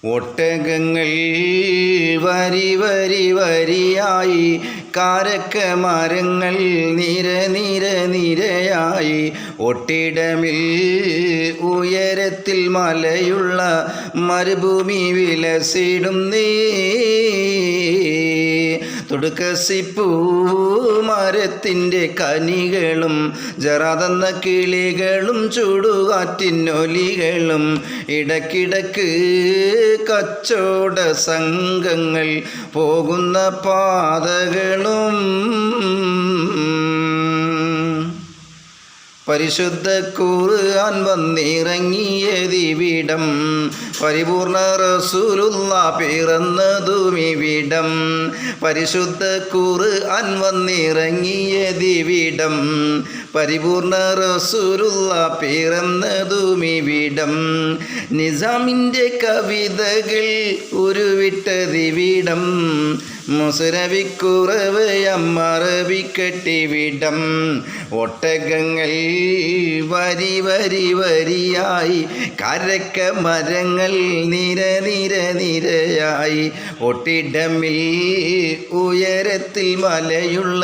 ഒട്ടകങ്ങൾ വരി വരി വരിയായി, കാരക്കമരങ്ങൾ നിര നിര നിരയായി, ഒട്ടിടമിൽ ഉയരത്തിൽ മലയുള്ള മരുഭൂമി വിലസിടുന്നേ. തുടുക്കസിപ്പൂ മരത്തിൻ്റെ കനികളും ജറാതെന്ന കിളികളും ചുടുകാറ്റിനൊലികളും, ഇടക്കിടക്ക് കച്ചോട സംഘങ്ങൾ പോകുന്ന പാതകളും, പരിശുദ്ധ ഖുർആൻ വന്നിറങ്ങിയതിവിടം, പരിപൂർണ റസൂലുള്ള പിറന്നതുമിവിടം. പരിശുദ്ധ ഖുർആൻ വന്നിറങ്ങിയതിവിടം, പരിപൂർണ റസൂലുള്ള പിറന്നതുമിവിടം. നിസാമിൻ്റെ കവിതകൾ ഉരുവിട്ടതിവിടം, മുസ്റവിക്കുറവ് അമ്മറബിക്കെട്ടിവിടം. ഒട്ടകങ്ങൾ വരി വരി വരിയായി, കാരക്കമരങ്ങൾ നിര നിര നിരയായി, ഒട്ടിടമിൽ ഉയരത്തിൽ മലയുള്ള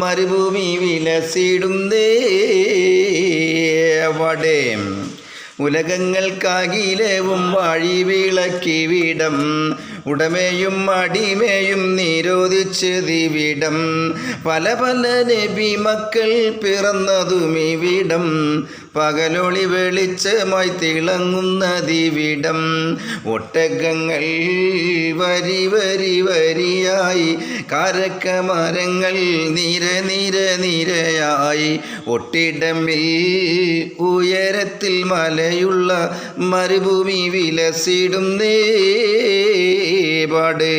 മരുഭൂമി വിലസിടുന്നേ. അവിടെ ഉലകങ്ങൾക്കകിലവും വഴി വിളക്കിവിടം, ഉടമയും അടിമയും നിരോധിച്ചതിവിടം, പല പല നബി മക്കൾ പിറന്നതുമിവിടം, പകലൊളി വെളിച്ചമായി തിളങ്ങുന്നതിവിടം. ഒട്ടകങ്ങൾ വരി വരി വരിയായി, കാരക്കമരങ്ങൾ നിര നിര നിരയായി, ഒട്ടിടമിൽ ഉയരത്തിൽ മലയുള്ള മരുഭൂമി വിലസിടുന്നേ. പാട്